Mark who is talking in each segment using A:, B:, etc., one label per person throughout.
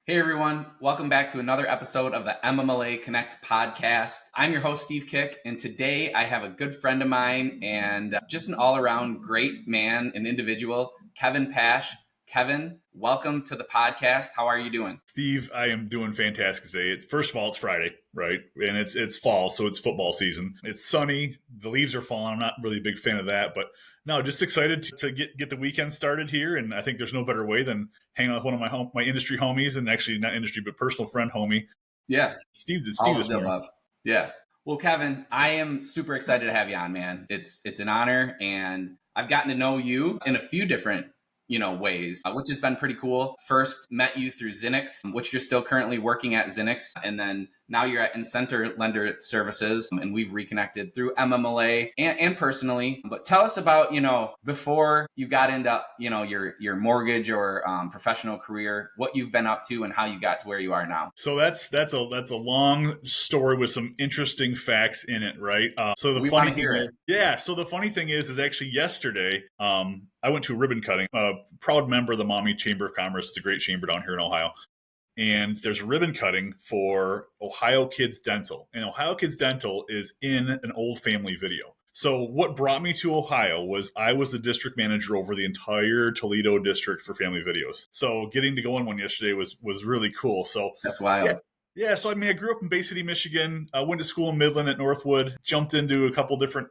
A: Hey everyone, welcome back to another episode of the MMLA Connect Podcast. I'm your host, Steve Kik, and today I have a good friend of mine and just an all-around great man and individual, Kevin Pash. Kevin, welcome to the podcast. How are you doing?
B: Steve, I am doing fantastic today. First of all, it's Friday, right? And it's fall, so it's football season. It's sunny. The leaves are falling. I'm not really a big fan of that, but no, just excited to get the weekend started here. And I think there's no better way than hanging out with one of my industry homies, and actually not industry, but personal friend homie.
A: Yeah.
B: Steve this morning.
A: Love. Yeah. Well, Kevin, I am super excited to have you on, man. It's an honor, and I've gotten to know you in a few different ways, which has been pretty cool. First, met you through Zinix, which you're still currently working at Zinix. And then now you're at Incenter Lender Services, and we've reconnected through MMLA and personally. But tell us about, before you got into, your mortgage or professional career, what you've been up to and how you got to where you are now.
B: So that's a long story with some interesting facts in it, right?
A: We want to hear it.
B: Yeah. So the funny thing is actually yesterday, I went to a ribbon cutting, a proud member of the Maumee Chamber of Commerce. It's a great chamber down here in Ohio. And there's a ribbon cutting for Ohio Kids Dental. And Ohio Kids Dental is in an old family video. So what brought me to Ohio was I was the district manager over the entire Toledo district for family videos. So getting to go on one yesterday was really cool. So
A: that's wild.
B: Yeah, so I grew up in Bay City, Michigan. I went to school in Midland at Northwood, jumped into a couple different,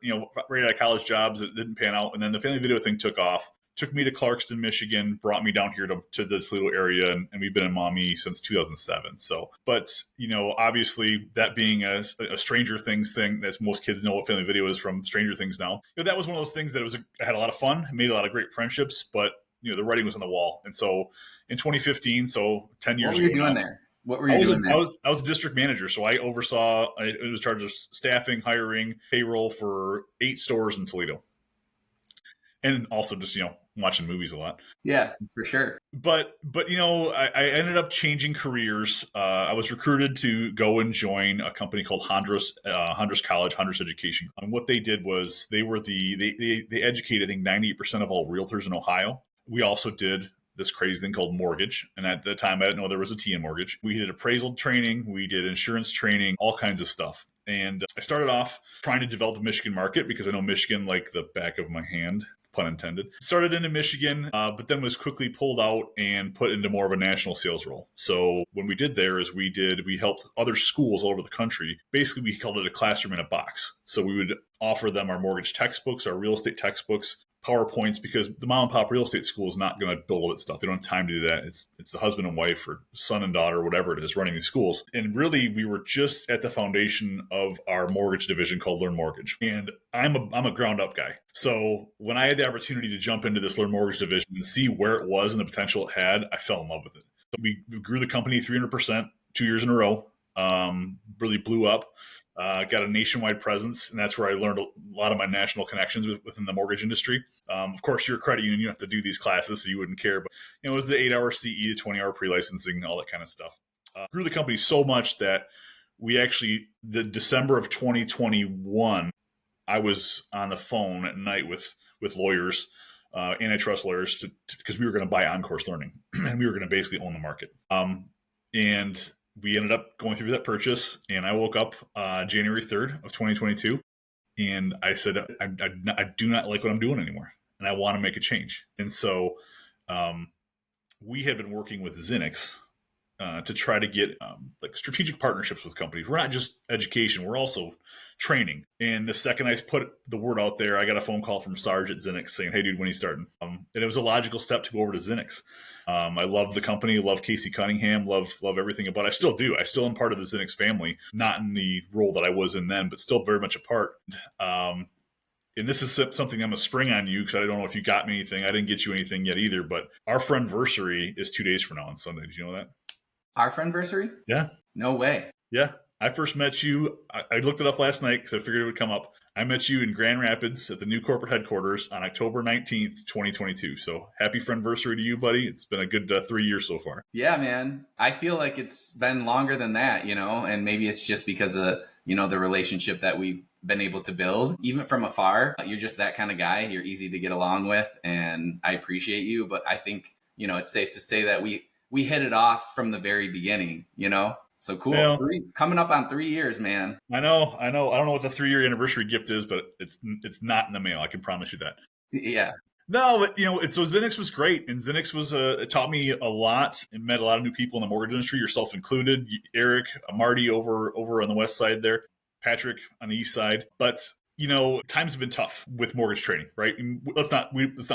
B: right out of college jobs that didn't pan out. And then the family video thing took off, took me to Clarkston, Michigan, brought me down here to this little area. And we've been in Maumee since 2007. So, but, obviously that being a Stranger Things thing, as most kids know what family video is from Stranger Things now, that was one of those things that I had a lot of fun, made a lot of great friendships, but, the writing was on the wall. And so in 2015, so 10 years ago.
A: What were you doing there? What were you doing there?
B: I was a district manager, so I was in charge of staffing, hiring, payroll for 8 stores in Toledo. And also just, watching movies a lot.
A: Yeah, for sure.
B: But I ended up changing careers. I was recruited to go and join a company called Hondros College, Hondros Education. And what they did was they educated, I think, 98% of all realtors in Ohio. We also did this crazy thing called mortgage. And at the time, I didn't know there was a T in mortgage. We did appraisal training. We did insurance training, all kinds of stuff. And I started off trying to develop the Michigan market because I know Michigan like the back of my hand, pun intended. Started into Michigan, but then was quickly pulled out and put into more of a national sales role. So what we did there is we helped other schools all over the country. Basically, we called it a classroom in a box. So we would offer them our mortgage textbooks, our real estate textbooks, PowerPoints, because the mom and pop real estate school is not going to build all that stuff. They don't have time to do that. It's the husband and wife or son and daughter, whatever it is, running these schools. And really, we were just at the foundation of our mortgage division called Learn Mortgage. And I'm a ground up guy. So when I had the opportunity to jump into this Learn Mortgage division and see where it was and the potential it had, I fell in love with it. So we grew the company 300% 2 years in a row. Really blew up. Got a nationwide presence, and that's where I learned a lot of my national connections within the mortgage industry. Of course, you're a credit union, you have to do these classes, so you wouldn't care. But it was the 8-hour CE, the 20-hour pre-licensing, all that kind of stuff. Grew the company so much that we actually, the December of 2021, I was on the phone at night with lawyers, antitrust lawyers, because we were going to buy OnCourse Learning, and we were going to basically own the market. And we ended up going through that purchase, and I woke up January 3rd of 2022, and I said, I do not like what I'm doing anymore, and I want to make a change. And so we had been working with Zinix to try to get strategic partnerships with companies. We're not just education, we're also training. And the second I put the word out there, I got a phone call from Sarge at Zinix saying, hey, dude, when are you starting? And it was a logical step to go over to Zinix. I love the company, love Casey Cunningham, love everything about it. I still do. I still am part of the Zinix family, not in the role that I was in then, but still very much a part. And this is something I'm going to spring on you because I don't know if you got me anything. I didn't get you anything yet either, but our friendversary is 2 days from now on Sunday. Did you know that?
A: Our friendversary?
B: Yeah.
A: No way.
B: Yeah. I first met you. I looked it up last night because I figured it would come up. I met you in Grand Rapids at the new corporate headquarters on October 19th, 2022. So happy friendversary to you, buddy. It's been a good 3 years so far.
A: Yeah, man. I feel like it's been longer than that, and maybe it's just because of, the relationship that we've been able to build. Even from afar, you're just that kind of guy. You're easy to get along with, and I appreciate you. But I think, it's safe to say that we we hit it off from the very beginning, you know? So cool.
B: Well,
A: Coming up on 3 years, man.
B: I know. I don't know what the 3-year anniversary gift is, but it's not in the mail. I can promise you that.
A: Yeah.
B: No, but so Zenix was great, and Zenix was it taught me a lot and met a lot of new people in the mortgage industry, yourself included. Eric, Marty over on the west side there, Patrick on the east side. But times have been tough with mortgage trading, right? And let's not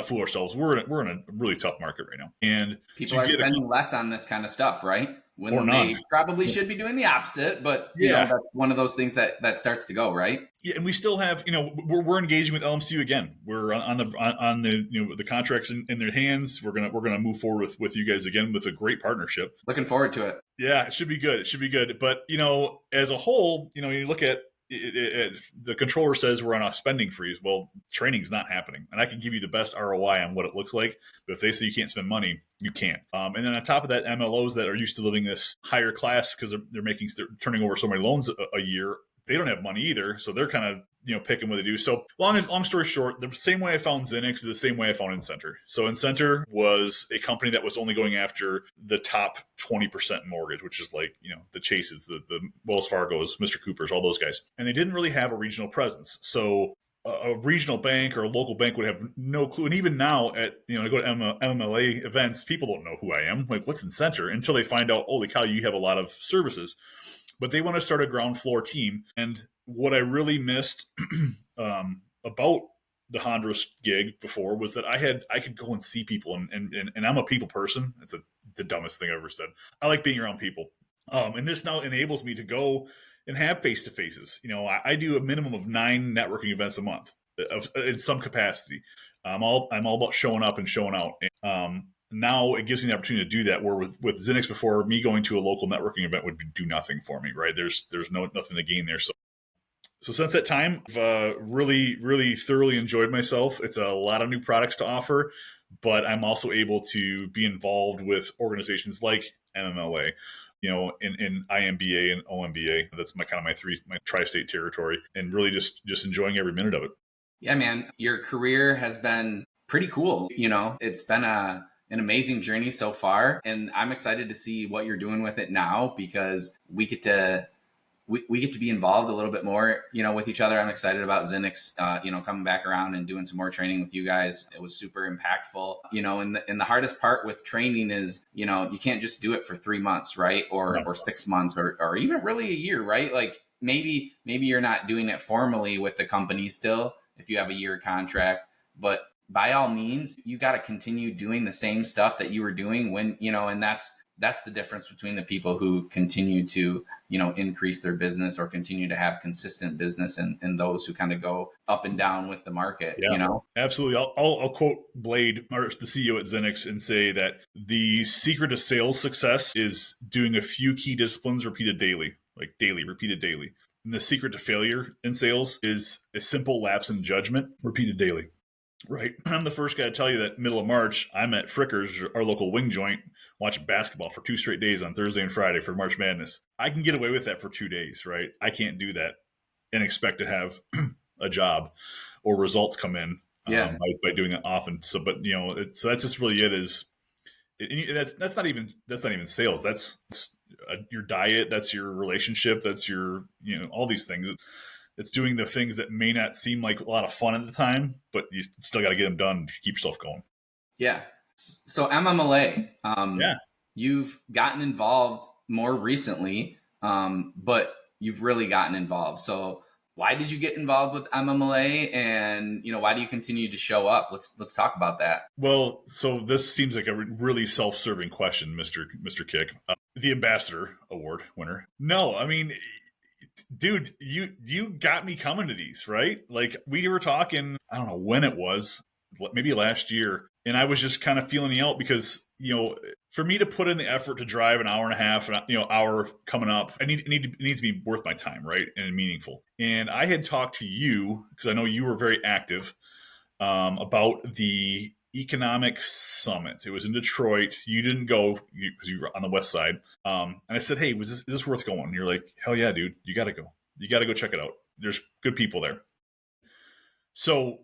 B: fool ourselves. We're in a really tough market right now, and
A: people are spending less on this kind of stuff, right? When they probably should be doing the opposite, but that's one of those things that starts to go, right?
B: Yeah, and we still have, we're engaging with LMCU again. We're on the the contracts in their hands. We're gonna move forward with you guys again with a great partnership.
A: Looking forward to it.
B: Yeah, it should be good. It should be good. But as a whole, you look at the controller says we're on a spending freeze. Well, training's not happening, and I can give you the best ROI on what it looks like. But if they say you can't spend money, you can't. And then on top of that, MLOs that are used to living this higher class because they're turning over so many loans a year, they don't have money either. So they're kind of picking what they do. So long story short, the same way I found Zenix is the same way I found Incenter. So Incenter was a company that was only going after the top 20% mortgage, which is like, the Chases, the Wells Fargo's, Mr. Cooper's, all those guys. And they didn't really have a regional presence. So a regional bank or a local bank would have no clue. And even now I go to MMLA events, people don't know who I am. Like, what's Incenter? Until they find out, holy cow, you have a lot of services. But they want to start a ground floor team. And what I really missed about the Hondros gig before was that I could go and see people, and I'm a people person. It's the dumbest thing I've ever said. I like being around people. And this now enables me to go and have face-to-faces. I do a minimum of 9 networking events a month in some capacity. I'm all about showing up and showing out. Now it gives me the opportunity to do that, where with Zenix before, me going to a local networking event would do nothing for me, right? There's nothing to gain there. So since that time, I've really, really thoroughly enjoyed myself. It's a lot of new products to offer, but I'm also able to be involved with organizations like MMLA, in IMBA and OMBA. That's my tri-state territory, and really just enjoying every minute of it.
A: Yeah, man, your career has been pretty cool. It's been an amazing journey so far, and I'm excited to see what you're doing with it now, because we get to be involved a little bit more, with each other. I'm excited about Zenix, coming back around and doing some more training with you guys. It was super impactful, and the hardest part with training is, you can't just do it for 3 months, right? Or 6 months or even really a year, right? Like maybe you're not doing it formally with the company still, if you have a year contract, but by all means, you got to continue doing the same stuff that you were doing when, and that's the difference between the people who continue to, increase their business or continue to have consistent business and those who kind of go up and down with the market,
B: Absolutely. I'll quote Blade, the CEO at Zenix, and say that the secret to sales success is doing a few key disciplines repeated daily. And the secret to failure in sales is a simple lapse in judgment repeated daily. Right. I'm the first guy to tell you that middle of March, I'm at Frickers, our local wing joint, watching basketball for 2 straight days on Thursday and Friday for March Madness. I can get away with that for 2 days, right? I can't do that and expect to have a job or results come in by doing that often. So, but so that's just really that's not even sales. That's your diet. That's your relationship. That's your, all these things. It's doing the things that may not seem like a lot of fun at the time, but you still got to get them done to keep yourself going.
A: Yeah. So MMLA, you've gotten involved more recently, but you've really gotten involved. So why did you get involved with MMLA, and why do you continue to show up? Let's talk about that.
B: Well, so this seems like a really self-serving question, Mr. Kik, the Ambassador Award winner. No, I mean, dude, you got me coming to these, right? Like, we were talking, I don't know when it was, maybe last year, and I was just kind of feeling you out because, for me to put in the effort to drive an hour and a half, hour coming up, it needs to be worth my time, right? And meaningful. And I had talked to you, because I know you were very active, about the economic summit. It was in Detroit. You didn't go because you were on the west side. And I said, hey, is this worth going? And you're like, hell yeah, dude, you got to go. You got to go check it out. There's good people there. So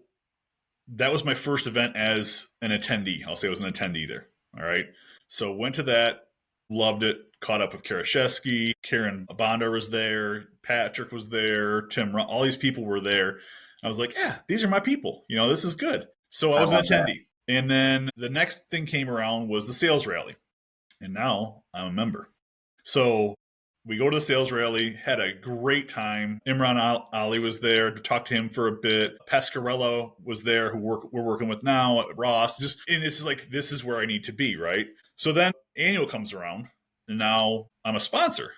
B: that was my first event as an attendee. I'll say I was an attendee there. All right. So went to that, Loved it. Caught up with Karaszewski. Karen Bondar was there. Patrick was there. All these people were there. I was like, yeah, these are my people. This is good. So I was an attendee. And then the next thing came around was the sales rally. And now I'm a member. So we go to the sales rally, had a great time. Imran Ali was there to talk to him for a bit. Pascarello was there, who we're working with now at Ross. And it's like, this is where I need to be, right? So then annual comes around, and now I'm a sponsor.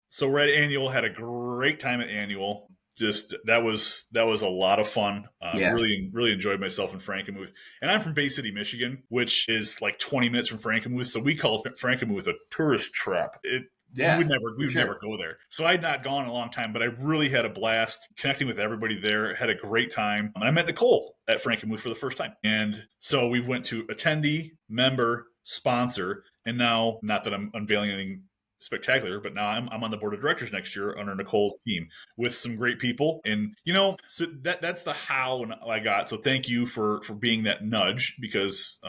B: So we're at annual, had a great time at annual. Just that was a lot of fun. Really enjoyed myself in Frankenmuth. And I'm from Bay City, Michigan, which is like 20 minutes from Frankenmuth. So we call Frankenmuth a tourist trap. We would never go there. So I'd not gone in a long time, but I really had a blast connecting with everybody there. Had a great time. And I met Nicole at Frankenmuth for the first time. And so we went to attendee, member, sponsor, and now, not that I'm unveiling anything spectacular, but now I'm on the board of directors next year under Nicole's team with some great people. And so that's the how I got. So thank you for being that nudge, because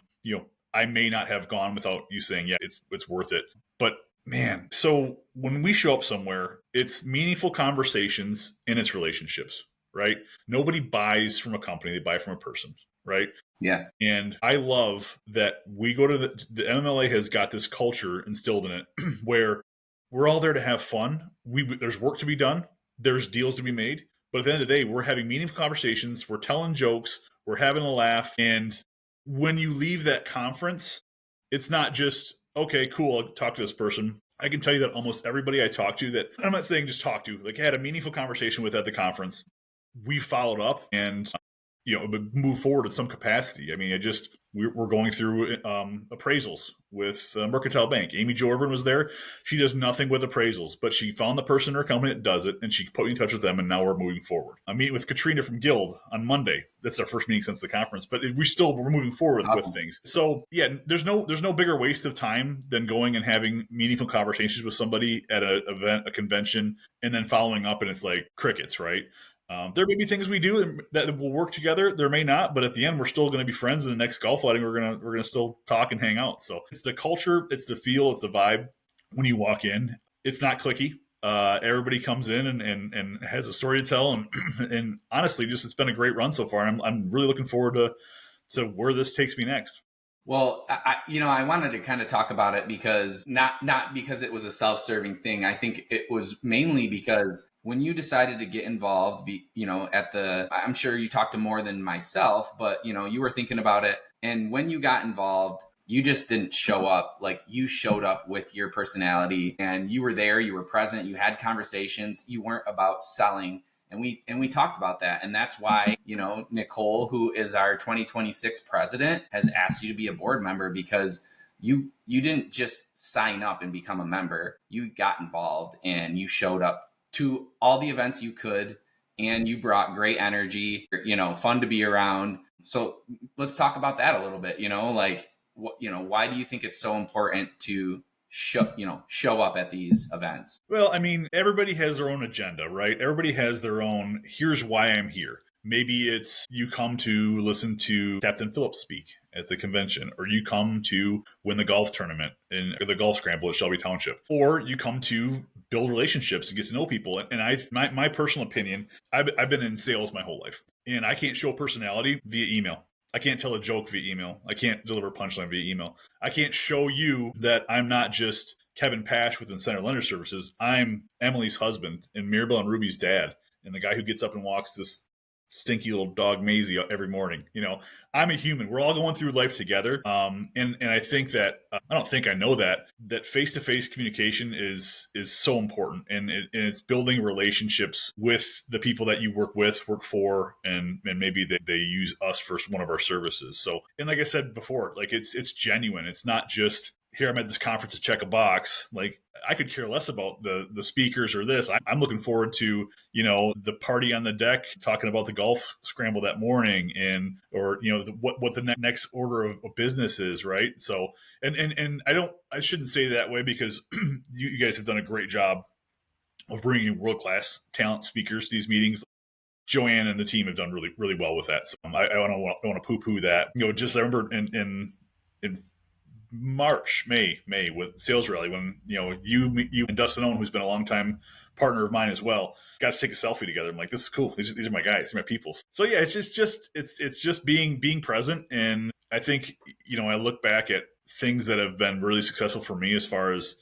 B: I may not have gone without you saying, yeah, it's worth it. But man, so when we show up somewhere, it's meaningful conversations and it's relationships, right? Nobody buys from a company, they buy from a person, right?
A: Yeah.
B: And I love that we go to the MMLA has got this culture instilled in it where we're all there to have fun. There's work to be done. There's deals to be made. But at the end of the day, we're having meaningful conversations. We're telling jokes. We're having a laugh. And when you leave that conference, it's not just, okay, cool, I'll talk to this person. I can tell you that almost everybody I talk to, that I'm not saying just talk to, like I had a meaningful conversation with at the conference, we followed up and move forward in some capacity. I mean, we're going through appraisals with Mercantile Bank. Amy Jorvin was there. She does nothing with appraisals, but she found the person in her company that does it, and she put me in touch with them, and now we're moving forward. I'm meeting with Katrina from Guild on Monday. That's our first meeting since the conference, but we're moving forward with things. So yeah, there's no bigger waste of time than going and having meaningful conversations with somebody at an event, a convention, and then following up, and it's like crickets, right? There may be things we do that will work together. There may not, but at the end, we're still going to be friends. In the next golf outing, we're gonna still talk and hang out. So it's the culture, it's the feel, it's the vibe. When you walk in, it's not cliquey. Everybody comes in and has a story to tell, and honestly, it's been a great run so far. And I'm really looking forward to where this takes me next.
A: Well, I wanted to kind of talk about it because not because it was a self-serving thing. I think it was mainly because when you decided to get involved, I'm sure you talked to more than myself, but you were thinking about it. And when you got involved, you just didn't show up. Like, you showed up with your personality, and you were there, you were present, you had conversations, you weren't about selling. And we talked about that. And that's why, Nicole, who is our 2026 president, has asked you to be a board member, because you didn't just sign up and become a member. You got involved and you showed up to all the events you could, and you brought great energy, fun to be around. So let's talk about that a little bit, why do you think it's so important to show up at these events?
B: Well, I mean, everybody has their own agenda, right? Everybody has their own, here's why I'm here. Maybe it's you come to listen to Captain Phillips speak at the convention, or you come to win the golf tournament in the golf scramble at Shelby Township, or you come to build relationships and get to know people. And my personal opinion, I've been in sales my whole life, and I can't show personality via email. I can't tell a joke via email. I can't deliver a punchline via email. I can't show you that I'm not just Kevin Pash with Incenter Lender Services. I'm Emily's husband and Mirabelle and Ruby's dad, and the guy who gets up and walks this stinky little dog Maisie every morning. I'm a human. We're all going through life together. And I think that I know that face-to-face communication is so important, and it's building relationships with the people that you work for, and maybe they use us for one of our services. So, and like I said before, like it's genuine. It's not just, here I'm at this conference to check a box. Like, I could care less about the speakers or this. I'm looking forward to, the party on the deck, talking about the golf scramble that morning, or what the next order of business is, right? So, and I shouldn't say that way, because you guys have done a great job of bringing world-class talent speakers to these meetings. Joanne and the team have done really, really well with that. So I don't want to poo-poo that. Just I remember in May with sales rally when you and Dustin Owen, who's been a long time partner of mine as well, got to take a selfie together. I'm like, this is cool. These are my guys, these are my people. So yeah, it's just being present. And I think I look back at things that have been really successful for me as far as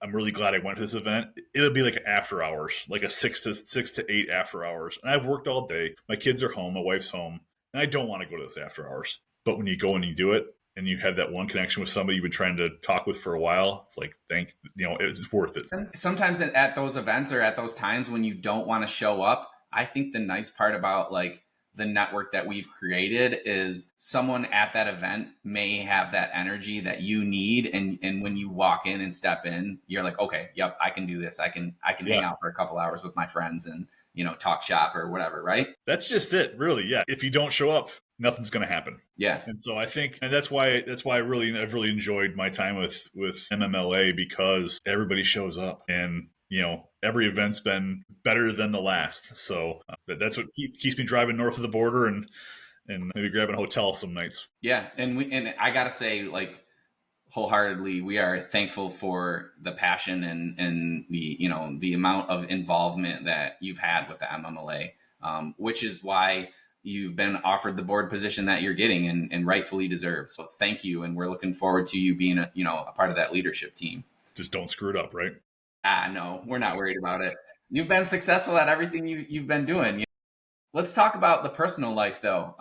B: I'm really glad I went to this event. It'll be like after hours, like a 6 to 8 after hours, and I've worked all day. My kids are home, my wife's home, and I don't want to go to this after hours. But when you go and you do it, and you have that one connection with somebody you've been trying to talk with for a while, it's like, it's worth it.
A: Sometimes at those events or at those times when you don't want to show up, I think the nice part about like the network that we've created is someone at that event may have that energy that you need. And when you walk in and step in, you're like, okay, yep, I can do this. I can hang out for a couple hours with my friends and, talk shop or whatever. Right.
B: That's just it, really. Yeah. If you don't show up, nothing's going to happen.
A: Yeah.
B: And so I think, and that's why I've really enjoyed my time with MMLA, because everybody shows up, and every event's been better than the last. So that's what keeps me driving north of the border and maybe grabbing a hotel some nights.
A: Yeah. And I got to say, like, wholeheartedly, we are thankful for the passion and the amount of involvement that you've had with the MMLA, which is why you've been offered the board position that you're getting and rightfully deserved. So thank you. And we're looking forward to you being a part of that leadership team.
B: Just don't screw it up, right?
A: No, we're not worried about it. You've been successful at everything you've been doing. Let's talk about the personal life though.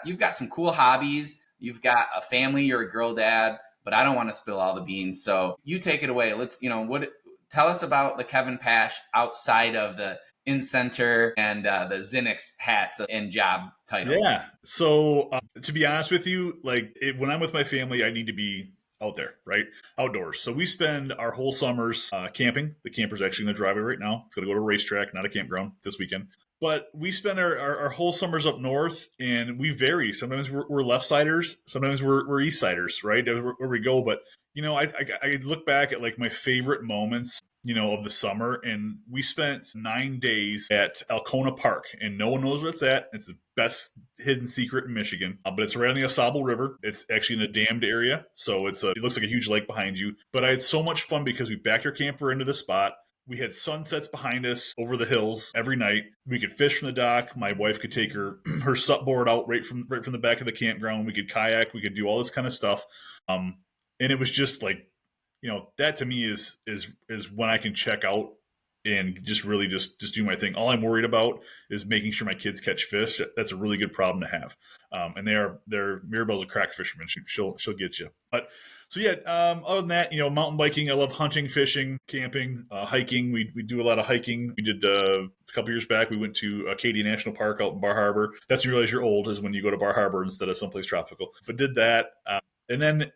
A: You've got some cool hobbies. You've got a family, you're a girl dad, but I don't want to spill all the beans. So you take it away. Let's, tell us about the Kevin Pash outside of the Incenter and the Zinix hats and job titles.
B: Yeah. So to be honest with you, when I'm with my family, I need to be out there, right? Outdoors. So we spend our whole summers camping. The camper's actually in the driveway right now. It's going to go to a racetrack, not a campground this weekend. But we spend our whole summers up north, and we vary. Sometimes we're left-siders. Sometimes we're east-siders, right? Where we go. But, I look back at like my favorite moments, of the summer, and we spent 9 days at Alcona Park, and no one knows where it's at. It's the best hidden secret in Michigan, but it's right on the Osable River. It's actually in a dammed area, so it looks like a huge lake behind you. But I had so much fun because we backed our camper into the spot. We had sunsets behind us over the hills every night. We could fish from the dock. My wife could take her sup board out right from the back of the campground. We could kayak. We could do all this kind of stuff. And it was just like, that to me is when I can check out and just really just do my thing. All I'm worried about is making sure my kids catch fish. That's a really good problem to have. And they're Mirabelle's a crack fisherman. She'll get you. But so yeah, other than that, mountain biking. I love hunting, fishing, camping, hiking. We do a lot of hiking. We did a couple years back. We went to Acadia National Park out in Bar Harbor. That's when you realize you're old, is when you go to Bar Harbor instead of someplace tropical. If I did that. And then,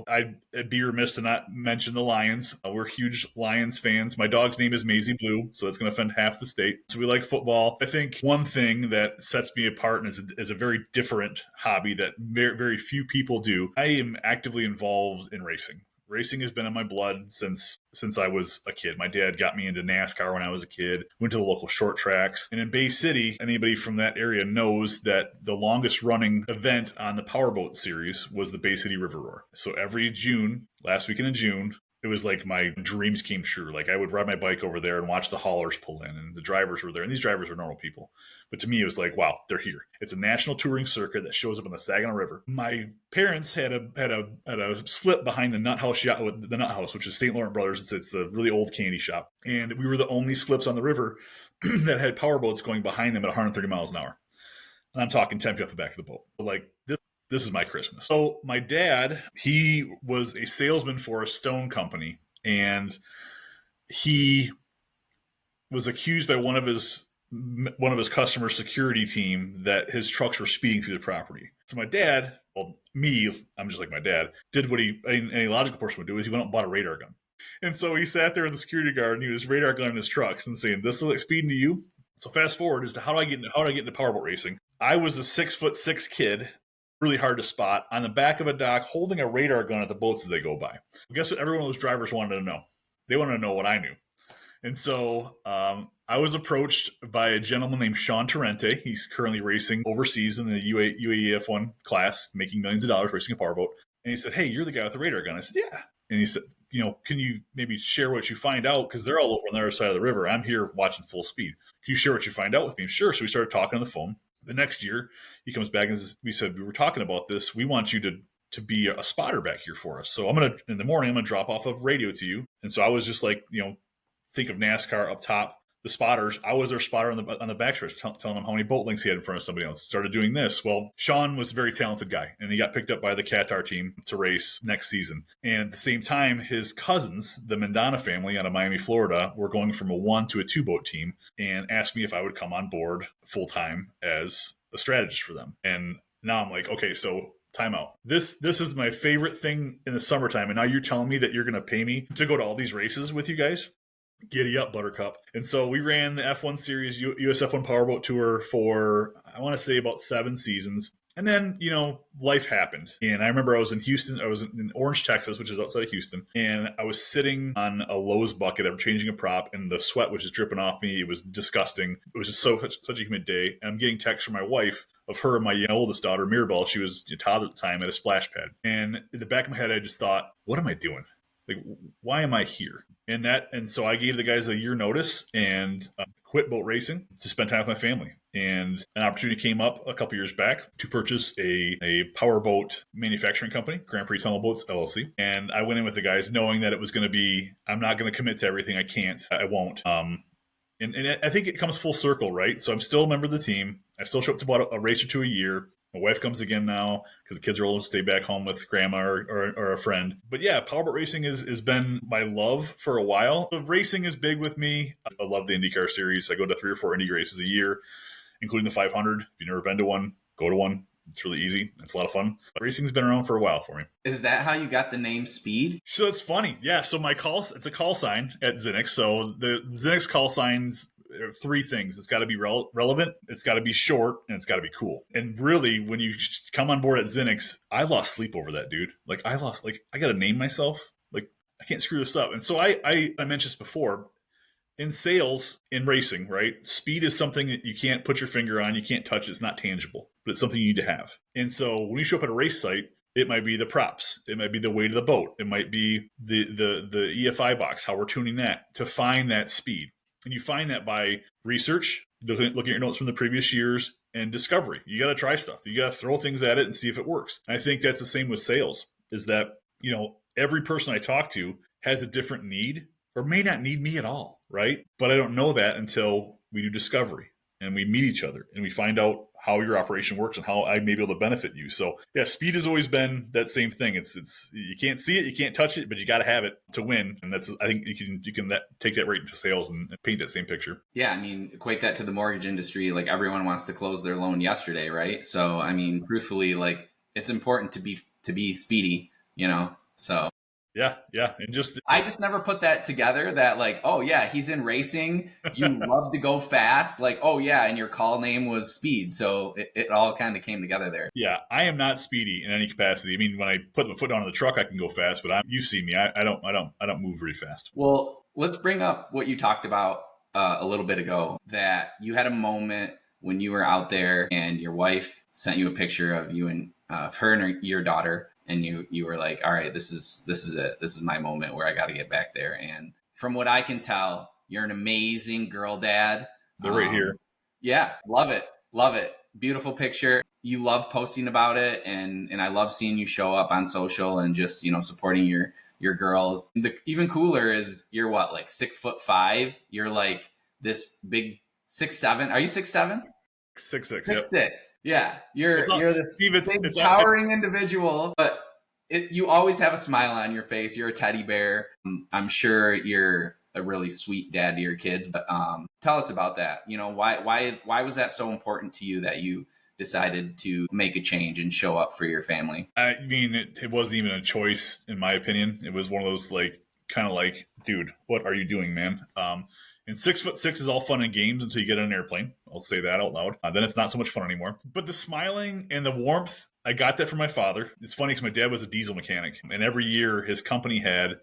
B: I'd be remiss to not mention the Lions. We're huge Lions fans. My dog's name is Maisie Blue, so that's going to offend half the state. So we like football. I think one thing that sets me apart and is a very different hobby that very, very few people do, I am actively involved in racing. Racing has been in my blood since I was a kid. My dad got me into NASCAR when I was a kid, went to the local short tracks. And in Bay City, anybody from that area knows that the longest running event on the Powerboat series was the Bay City River Roar. So every June, last weekend in June, it was like my dreams came true. Like I would ride my bike over there and watch the haulers pull in, and the drivers were there. And these drivers are normal people. But to me, it was like, wow, they're here. It's a national touring circuit that shows up on the Saginaw River. My parents had a slip behind the Nut House, which is St. Laurent Brothers. It's the really old candy shop. And we were the only slips on the river that had powerboats going behind them at 130 miles an hour. And I'm talking 10 feet off the back of the boat. Like this is my Christmas. So my dad, he was a salesman for a stone company, and he was accused by one of his customer security team that his trucks were speeding through the property. So my dad, I'm just like my dad, did what any logical person would do, is he went out and bought a radar gun. And so he sat there with the security guard and he was radar gunning his trucks and saying, "This looks like speeding to you." So fast forward as to how do I get into powerboat racing? I was a 6'6" kid, really hard to spot, on the back of a dock holding a radar gun at the boats as they go by. Well, guess what every one of those drivers wanted to know? They wanted to know what I knew. And so I was approached by a gentleman named Sean Torrente. He's currently racing overseas in the UAE F1 class, making millions of dollars racing a powerboat. And he said, "Hey, you're the guy with the radar gun." I said, "Yeah." And he said, "Can you maybe share what you find out? Because they're all over on the other side of the river. I'm here watching full speed. Can you share what you find out with me?" Sure. So we started talking on the phone. The next year, he comes back and says, we said, "We were talking about this. We want you to be a spotter back here for us. So in the morning, I'm going to drop off a radio to you." And so I was just like, think of NASCAR up top, the spotters. I was their spotter on the backstretch, telling them how many boat links he had in front of somebody else. Started doing this. Well, Sean was a very talented guy, and he got picked up by the Qatar team to race next season. And at the same time, his cousins, the Mendana family out of Miami, Florida, were going from a 1 to a 2 boat team and asked me if I would come on board full time as a strategist for them. And now I'm like, okay, so time out. This is my favorite thing in the summertime. And now you're telling me that you're going to pay me to go to all these races with you guys? Giddy up, Buttercup. And so we ran the F1 series, US F1 Powerboat Tour for, I want to say, about 7 seasons. And then, life happened. And I remember I was in Houston. I was in Orange, Texas, which is outside of Houston. And I was sitting on a Lowe's bucket. I'm changing a prop, and the sweat was just dripping off me. It was disgusting. It was just such a humid day. And I'm getting texts from my wife of her and my oldest daughter, Mirabelle. She was a toddler at the time, at a splash pad. And in the back of my head, I just thought, what am I doing? Like, why am I here? And so I gave the guys a year notice and quit boat racing to spend time with my family. And an opportunity came up a couple years back to purchase a powerboat manufacturing company, Grand Prix Tunnel Boats LLC. And I went in with the guys knowing that it was going to be, I'm not going to commit to everything. I can't. I won't. And I think it comes full circle, right? So I'm still a member of the team. I still show up to about a race or 2 a year. My wife comes again now because the kids are old to stay back home with grandma or a friend. But yeah, powerboat racing has been my love for a while. So racing is big with me. I love the IndyCar series. I go to 3 or 4 Indy races a year, including the 500. If you've never been to one, go to one. It's really easy. It's a lot of fun. But racing's been around for a while for me.
A: Is that how you got the name Speed?
B: So it's funny. Yeah. So it's a call sign at Zinix. So the Zinix call signs, 3 things. It's got to be relevant, it's got to be short, and it's got to be cool. And really, when you come on board at Zinix, I lost sleep over that, dude. I got to name myself. I can't screw this up. And so I mentioned this before. In sales, in racing, right? Speed is something that you can't put your finger on. You can't touch it. It's not tangible, but it's something you need to have. And so when you show up at a race site, it might be the props. It might be the weight of the boat. It might be the EFI box, how we're tuning that to find that speed. And you find that by research, looking at your notes from the previous years, and discovery. You got to try stuff. You got to throw things at it and see if it works. And I think that's the same with sales, is that, every person I talk to has a different need or may not need me at all, right? But I don't know that until we do discovery and we meet each other and we find out how your operation works and how I may be able to benefit you. So yeah, speed has always been that same thing. It's you can't see it, you can't touch it, but you got to have it to win. And I think you can take that right into sales and paint that same picture.
A: Yeah, I mean, equate that to the mortgage industry. Like, everyone wants to close their loan yesterday, right? So I mean, truthfully, like, it's important to be speedy, So
B: yeah, and
A: I just never put that together. That like, oh yeah, he's in racing. You love to go fast. Like, oh yeah, and your call name was Speed. So it all kind of came together there.
B: Yeah, I am not speedy in any capacity. I mean, when I put my foot down on the truck, I can go fast, but you see me. I don't move very fast.
A: Well, let's bring up what you talked about a little bit ago. That you had a moment when you were out there, and your wife sent you a picture of you and her and your daughter. And you were like, all right, this is it. This is my moment where I got to get back there. And from what I can tell, you're an amazing girl dad.
B: They're right here.
A: Yeah, love it. Love it. Beautiful picture. You love posting about it. And I love seeing you show up on social and just, supporting your girls. Even cooler is you're what, like 6'5"? You're like this big 6'7". Are you 6'7"?
B: 6'6".
A: 6'6". Yeah, you're this big towering individual, but you always have a smile on your face. You're a teddy bear. I'm sure you're a really sweet dad to your kids, but tell us about that. Why was that so important to you that you decided to make a change and show up for your family?
B: I mean, it wasn't even a choice, in my opinion. It was one of those kind of like, dude, what are you doing, man? And 6'6" is all fun and games until you get on an airplane. I'll say that out loud. Then it's not so much fun anymore. But the smiling and the warmth, I got that from my father. It's funny because my dad was a diesel mechanic. And every year his company had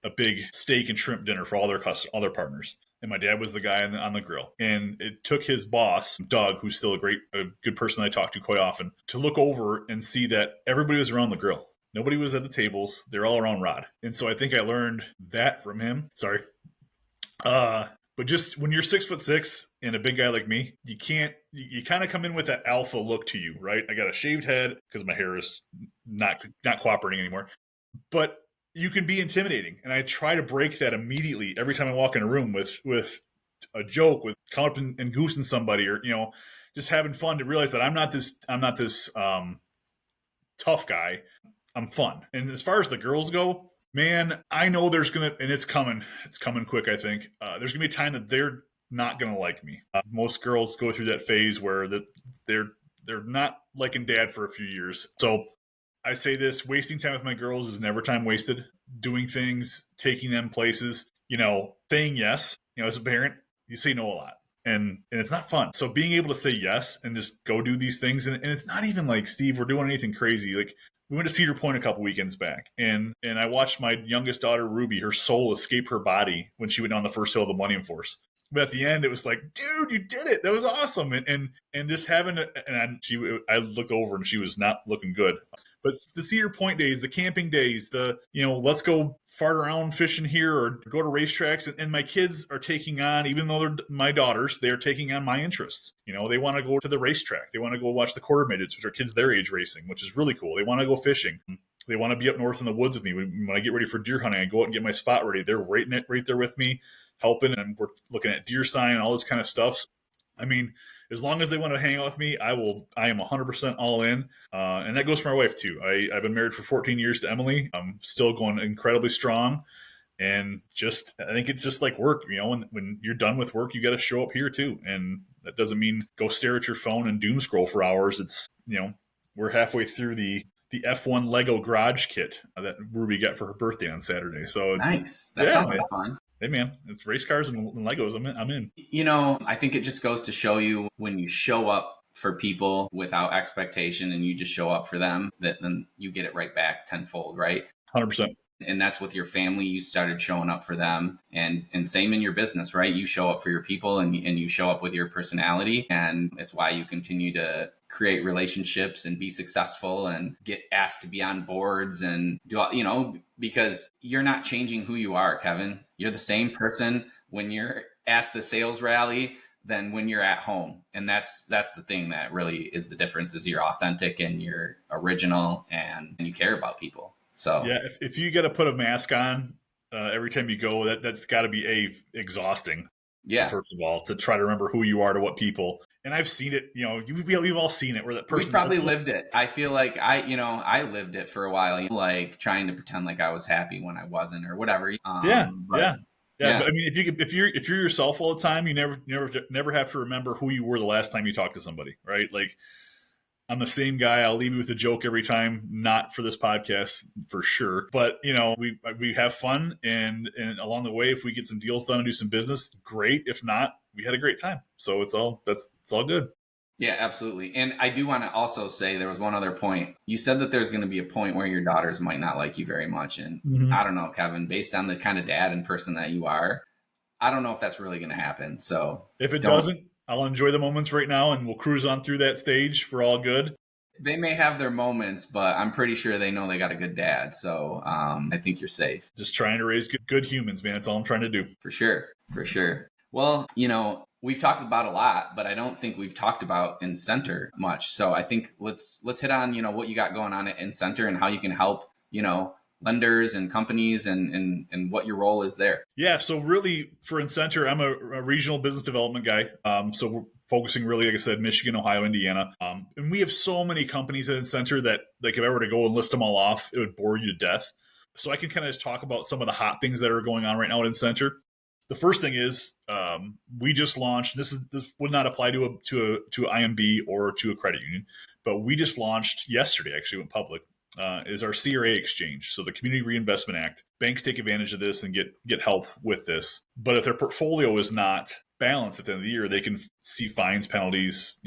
B: a big steak and shrimp dinner for all their partners. and my dad was the guy on the grill. And it took his boss, Doug, who's still a good person I talk to quite often, to look over and see that everybody was around the grill. Nobody was at the tables. They're all around Rod. And so I think I learned that from him. Sorry. But just when you're 6'6" and a big guy like me, you kind of come in with that alpha look to you, right? I got a shaved head because my hair is not cooperating anymore. But you can be intimidating. And I try to break that immediately every time I walk in a room with a joke, with coming up and goosing somebody, or, just having fun, to realize that I'm not this tough guy. I'm fun. And as far as the girls go, man, I know there's going to, and it's coming quick, I think. There's going to be a time that they're not going to like me. Most girls go through that phase where they're not liking dad for a few years. So I say this: wasting time with my girls is never time wasted. Doing things, taking them places, saying yes. As a parent, you say no a lot. And it's not fun. So being able to say yes and just go do these things, and it's not even like, Steve, we're doing anything crazy. Like, we went to Cedar Point a couple weekends back, and I watched my youngest daughter, Ruby, her soul escape her body when she went down the first hill of the Millennium Force. But at the end, it was like, dude, you did it. That was awesome. And just having I looked over and she was not looking good. But the Cedar Point days, the camping days, let's go fart around fishing here or go to racetracks. And my kids are taking on, even though they're my daughters, they're taking on my interests. They want to go to the racetrack. They want to go watch the quarter midgets, which are kids their age racing, which is really cool. They want to go fishing. They want to be up north in the woods with me. When I get ready for deer hunting, I go out and get my spot ready. They're right there with me, helping, and we're looking at deer sign and all this kind of stuff. I mean, as long as they want to hang out with me, I am 100% all in. And that goes for my wife too. I've been married for 14 years to Emily. I'm still going incredibly strong. And I think it's just like work, when you're done with work, you got to show up here too. And that doesn't mean go stare at your phone and doom scroll for hours. It's, we're halfway through the F1 Lego garage kit that Ruby got for her birthday on Saturday. So
A: nice. That sounds like fun.
B: Hey man, it's race cars and Legos. I'm in.
A: I think it just goes to show you, when you show up for people without expectation and you just show up for them, that then you get it right back tenfold, right?
B: 100%.
A: And that's with your family. You started showing up for them, and same in your business, right? You show up for your people and you show up with your personality, and it's why you continue to create relationships and be successful and get asked to be on boards and do, because you're not changing who you are, Kevin. You're the same person when you're at the sales rally than when you're at home. And that's the thing that really is the difference, is you're authentic and you're original and you care about people. So
B: yeah, if you got to put a mask on every time you go, that's got to be exhausting.
A: Yeah.
B: First of all, to try to remember who you are to what people. And I've seen it. We've all seen it, where that person.
A: We probably lived it. I feel like I lived it for a while, like trying to pretend like I was happy when I wasn't, or whatever.
B: Yeah. But I mean, if you're yourself all the time, you never have to remember who you were the last time you talked to somebody, right? Like, I'm the same guy. I'll leave you with a joke every time, not for this podcast for sure. But, we have fun. And along the way, if we get some deals done and do some business, great. If not, we had a great time. So it's all good.
A: Yeah, absolutely. And I do want to also say, there was one other point. You said that there's going to be a point where your daughters might not like you very much. And I don't know, Kevin, based on the kind of dad and person that you are, I don't know if that's really going to happen. So
B: if it doesn't, I'll enjoy the moments right now, and we'll cruise on through that stage. We're all good.
A: They may have their moments, but I'm pretty sure they know they got a good dad. So I think you're safe.
B: Just trying to raise good humans, man. That's all I'm trying to do.
A: For sure. Well, we've talked about a lot, but I don't think we've talked about Incenter much. So I think let's hit on, what you got going on at Incenter and how you can help, lenders and companies and what your role is there.
B: Yeah. So really, for Incenter, I'm a regional business development guy. So we're focusing really, like I said, Michigan, Ohio, Indiana. And we have so many companies at Incenter that, like, if I were to go and list them all off, it would bore you to death. So I can kind of just talk about some of the hot things that are going on right now at Incenter. The first thing is we just launched. This would not apply to IMB or to a credit union, but we just launched yesterday. Actually, went public. Is our CRA exchange. So the Community Reinvestment Act. Banks take advantage of this and get help with this. But if their portfolio is not balanced at the end of the year, they can see fines, penalties,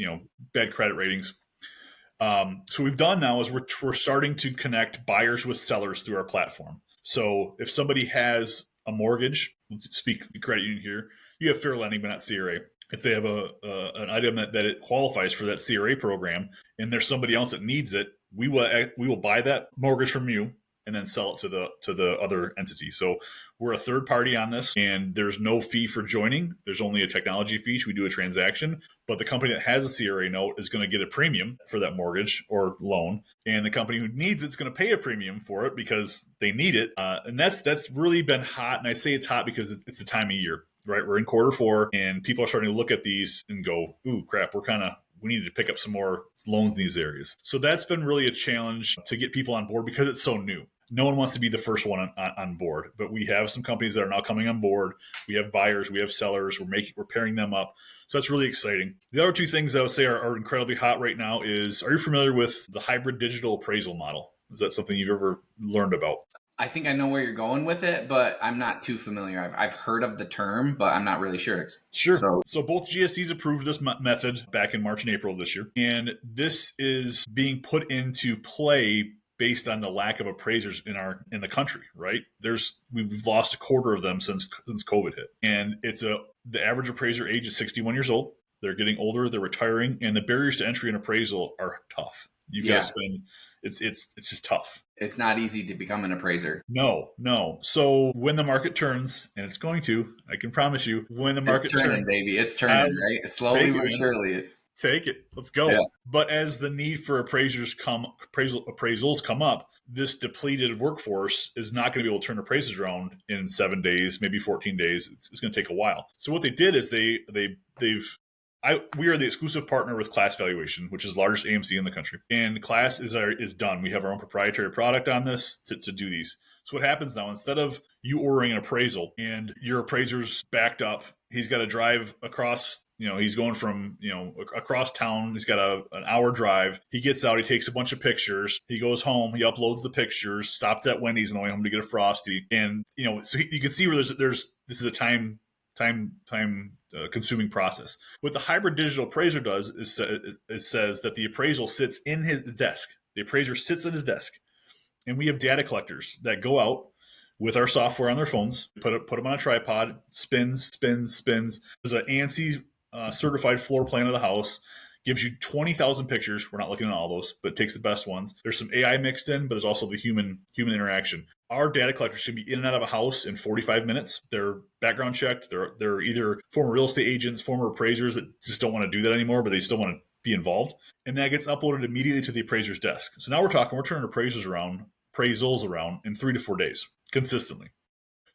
B: bad credit ratings. So what we've done now is we're starting to connect buyers with sellers through our platform. So if somebody has a mortgage, speak credit union here, you have fair lending, but not CRA. If they have an item that it qualifies for that CRA program, and there's somebody else that needs it, we will buy that mortgage from you and then sell it to the other entity. So we're a third party on this, and there's no fee for joining. There's only a technology fee. We do a transaction, but the company that has a CRA note is going to get a premium for that mortgage or loan, and the company who needs it's going to pay a premium for it because they need it. And that's really been hot. And I say it's hot because it's the time of year, right? We're in Q4, and people are starting to look at these and go, "Ooh, crap! We need to pick up some more loans in these areas." So that's been really a challenge to get people on board because it's so new. No one wants to be the first one on board, but we have some companies that are now coming on board. We have buyers, we have sellers, we're pairing them up. So that's really exciting. The other two things I would say are incredibly hot right now is, are you familiar with the hybrid digital appraisal model? Is that something you've ever learned about?
A: I think I know where you're going with it, but I'm not too familiar. I've heard of the term, but I'm not really sure.
B: Sure. So both GSEs approved this method back in March and April of this year. And this is being put into play based on the lack of appraisers in the country, right? We've lost a quarter of them since COVID hit. And the average appraiser age is 61 years old. They're getting older, they're retiring, and the barriers to entry and appraisal are tough. You've got to spend it's just tough.
A: It's not easy to become an appraiser.
B: No. So when the market turns, and it's going to, I can promise you, when the market turns,
A: baby, it's turning, right? Slowly but surely,
B: take it. Let's go. Yeah. But as the need for appraisals come up, this depleted workforce is not going to be able to turn appraisers around in 7 days, maybe 14 days. It's going to take a while. So what they did is we are the exclusive partner with Class Valuation, which is the largest AMC in the country. And Class is done. We have our own proprietary product on this to do these. So what happens now, instead of you ordering an appraisal and your appraiser's backed up, he's got to drive across, he's going from, across town. He's got an hour drive. He gets out, he takes a bunch of pictures. He goes home, he uploads the pictures, stopped at Wendy's on the way home to get a Frosty. And, so you can see where this is a time consuming process. What the hybrid digital appraiser does is it says that the appraisal sits in his desk. The appraiser sits at his desk, and we have data collectors that go out with our software on their phones, put them on a tripod, spins. There's an ANSI certified floor plan of the house. Gives you 20,000 pictures. We're not looking at all those, but it takes the best ones. There's some AI mixed in, but there's also the human interaction. Our data collectors should be in and out of a house in 45 minutes. They're background checked. They're either former real estate agents, former appraisers that just don't want to do that anymore, but they still want to be involved. And that gets uploaded immediately to the appraiser's desk. So now we're turning appraisals around in 3 to 4 days consistently.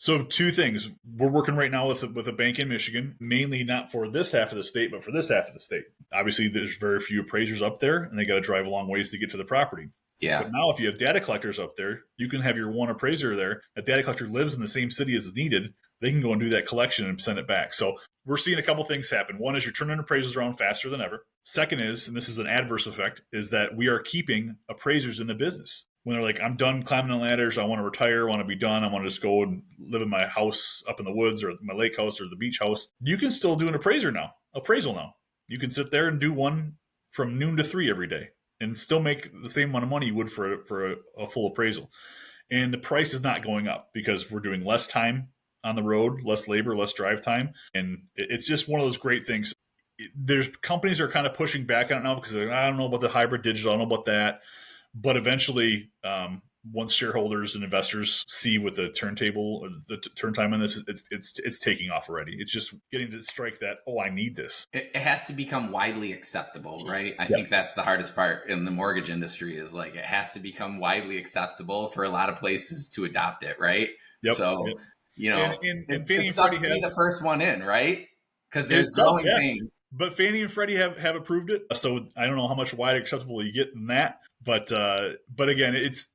B: So two things. We're working right now with a bank in Michigan, mainly not for this half of the state, but for this half of the state. Obviously, there's very few appraisers up there, and they got to drive a long ways to get to the property.
A: Yeah.
B: But now if you have data collectors up there, you can have your one appraiser there. That data collector lives in the same city as is needed. They can go and do that collection and send it back. So we're seeing a couple things happen. One is you're turning appraisals around faster than ever. Second is, and this is an adverse effect, is that we are keeping appraisers in the business. When they're like, I'm done climbing the ladders, I want to retire, I want to be done, I want to just go and live in my house up in the woods or my lake house or the beach house, you can still do an appraisal now. You can sit there and do one from noon to 3 every day and still make the same amount of money you would for a full appraisal. And the price is not going up because we're doing less time on the road, less labor, less drive time. And it's just one of those great things. There's companies that are kind of pushing back on it now because they're like, I don't know about the hybrid digital, I don't know about that. But eventually, once shareholders and investors see with the turntable, or the turn time on this, it's taking off already. It's just getting to strike that, I need this.
A: It has to become widely acceptable, right? I think that's the hardest part in the mortgage industry is like it has to become widely acceptable for a lot of places to adopt it, right?
B: Yep.
A: So,
B: and Fannie
A: it
B: and
A: sucks
B: Freddie
A: to be the first one in, right? Because there's growing pains.
B: But Fannie and Freddie have approved it. So I don't know how much wider acceptable you get in that. But again, it's,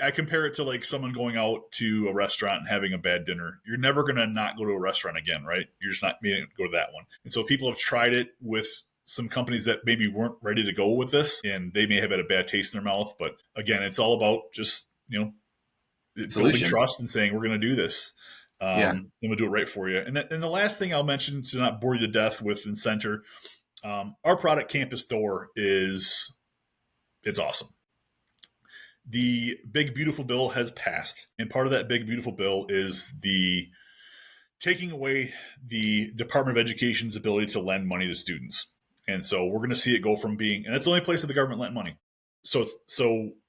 B: I compare it to like someone going out to a restaurant and having a bad dinner. You're never going to not go to a restaurant again, right? You're just not going to go to that one. And so people have tried it with some companies that maybe weren't ready to go with this, and they may have had a bad taste in their mouth. But again, it's all about just, building trust and saying, we're going to do this. And we'll do it right for you. And the last thing I'll mention, to not bore you to death with Incenter, our product Campus Door it's awesome. The Big Beautiful Bill has passed, and part of that Big Beautiful Bill is the taking away the Department of Education's ability to lend money to students. And so we're going to see it go from being, and it's the only place that the government lent money. So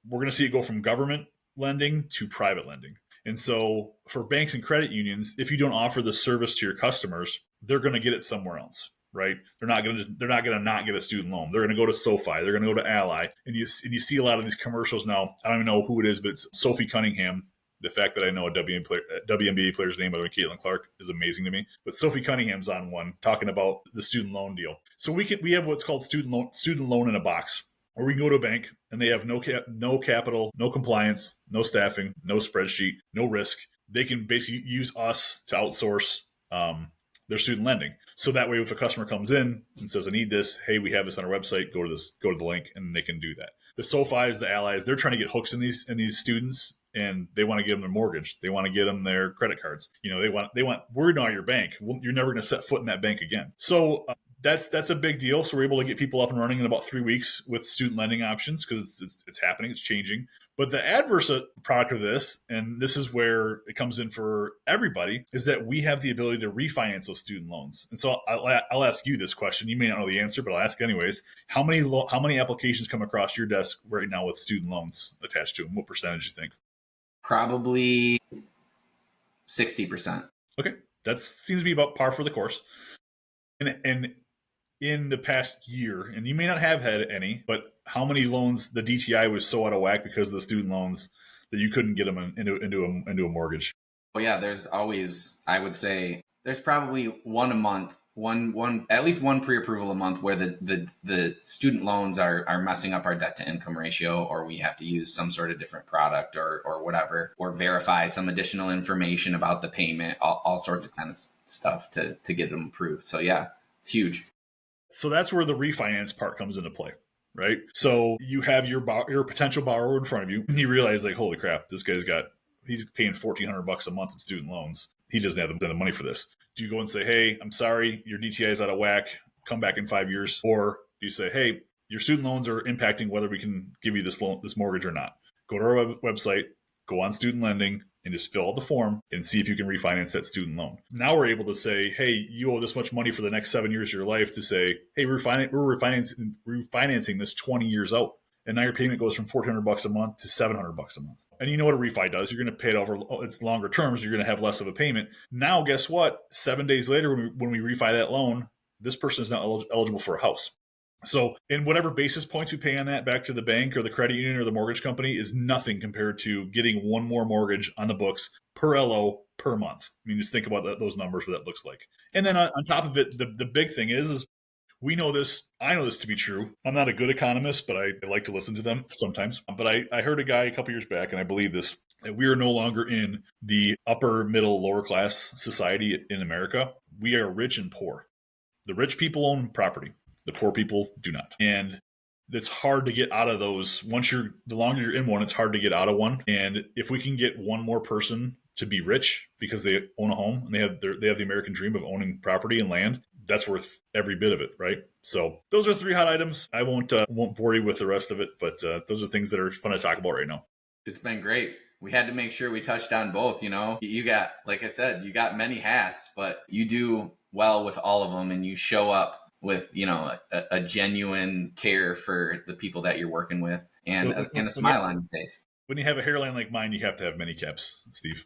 B: we're going to see it go from government lending to private lending. And so for banks and credit unions, if you don't offer the service to your customers, they're going to get it somewhere else, right? They're not going to not get a student loan. They're going to go to SoFi. They're going to go to Ally. And you see a lot of these commercials now. I don't even know who it is, but it's Sophie Cunningham. The fact that I know a WNBA player's name, by the way, Caitlin Clark, is amazing to me. But Sophie Cunningham's on one talking about the student loan deal. So we have what's called student loan in a box, where we can go to a bank and they have no capital, no compliance, no staffing, no spreadsheet, no risk. They can basically use us to outsource their student lending. So that way, if a customer comes in and says, "I need this," hey, we have this on our website. Go to the link, and they can do that. The SoFis, the Allies, they're trying to get hooks in these students. And they want to get them their mortgage. They want to get them their credit cards. They want word on your bank. Well, you're never going to set foot in that bank again. So that's a big deal. So we're able to get people up and running in about 3 weeks with student lending options because it's happening. It's changing. But the adverse product of this, and this is where it comes in for everybody, is that we have the ability to refinance those student loans. And so I'll ask you this question. You may not know the answer, but I'll ask anyways. How many applications come across your desk right now with student loans attached to them? What percentage do you think?
A: Probably 60%.
B: Okay. That seems to be about par for the course. And in the past year, and you may not have had any, but how many loans the DTI was so out of whack because of the student loans that you couldn't get them into a mortgage?
A: Well, yeah, there's always, I would say, there's probably one a month, at least one pre-approval a month where the student loans are messing up our debt to income ratio, or we have to use some sort of different product or whatever, or verify some additional information about the payment, all sorts of kind of stuff to get them approved. So yeah, it's huge.
B: So that's where the refinance part comes into play, right? So you have your potential borrower in front of you, and you realize, like, holy crap, he's paying $1,400 a month in student loans. He doesn't have the money for this. Do you go and say, "Hey, I'm sorry, your DTI is out of whack, come back in 5 years"? Or do you say, "Hey, your student loans are impacting whether we can give you this mortgage or not. Go to our website, go on student lending, and just fill out the form and see if you can refinance that student loan." Now we're able to say, "Hey, you owe this much money for the next 7 years of your life," to say, "Hey, we're refinancing this 20 years out. And now your payment goes from $1,400 a month to $700 a month." And you know what a refi does. You're going to pay it over, it's longer terms. You're going to have less of a payment. Now, guess what? 7 days later, when we refi that loan, this person is now eligible for a house. So in whatever basis points you pay on that back to the bank or the credit union or the mortgage company is nothing compared to getting one more mortgage on the books per LO per month. I mean, just think about those numbers, what that looks like. And then on top of it, the big thing is we know this. I know this to be true. I'm not a good economist, but I like to listen to them sometimes. But I heard a guy a couple years back, and I believe this, that we are no longer in the upper, middle, lower class society in America. We are rich and poor. The rich people own property. The poor people do not. And it's hard to get out of those. The longer you're in one, it's hard to get out of one. And if we can get one more person to be rich because they own a home and they have the American dream of owning property and land, that's worth every bit of it, right? So those are 3 hot items. I won't bore you with the rest of it, but those are things that are fun to talk about right now.
A: It's been great. We had to make sure we touched on both. You got, like I said, you got many hats, but you do well with all of them, and you show up with a genuine care for the people that you're working with, and a smile on your face.
B: When you have a hairline like mine, you have to have many caps, Steve.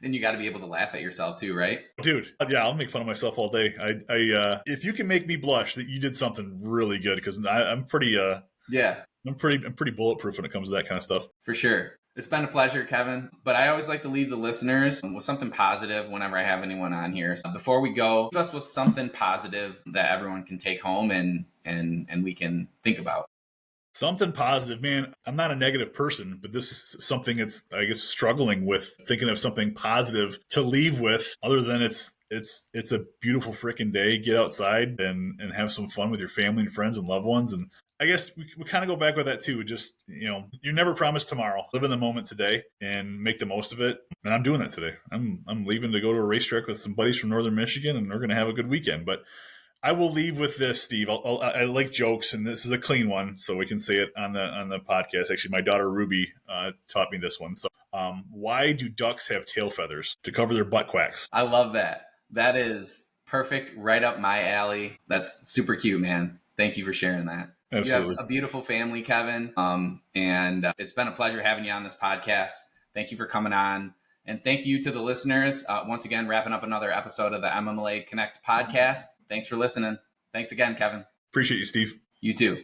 A: And you got to be able to laugh at yourself too, right?
B: Dude, yeah, I'll make fun of myself all day. I if you can make me blush, that you did something really good, because I'm pretty I'm pretty bulletproof when it comes to that kind of stuff.
A: For sure. It's been a pleasure, Kevin. But I always like to leave the listeners with something positive whenever I have anyone on here. So before we go, leave us with something positive that everyone can take home and we can think about.
B: Something positive, man. I'm not a negative person, but this is something that's, I guess, struggling with thinking of something positive to leave with, other than it's a beautiful freaking day. Get outside and have some fun with your family and friends and loved ones. And I guess we kind of go back with that too. Just, you're never promised tomorrow. Live in the moment today and make the most of it. And I'm doing that today. I'm leaving to go to a racetrack with some buddies from Northern Michigan, and we're going to have a good weekend. But I will leave with this, Steve. I like jokes, and this is a clean one, so we can say it on the podcast. Actually, my daughter Ruby taught me this one. So, why do ducks have tail feathers? To cover their butt quacks.
A: I love that. That is perfect. Right up my alley. That's super cute, man. Thank you for sharing that.
B: Absolutely.
A: You have a beautiful family, Kevin. And it's been a pleasure having you on this podcast. Thank you for coming on. And thank you to the listeners. Once again, wrapping up another episode of the MMLA Connect Podcast. Thanks for listening. Thanks again, Kevin.
B: Appreciate you, Steve.
A: You too.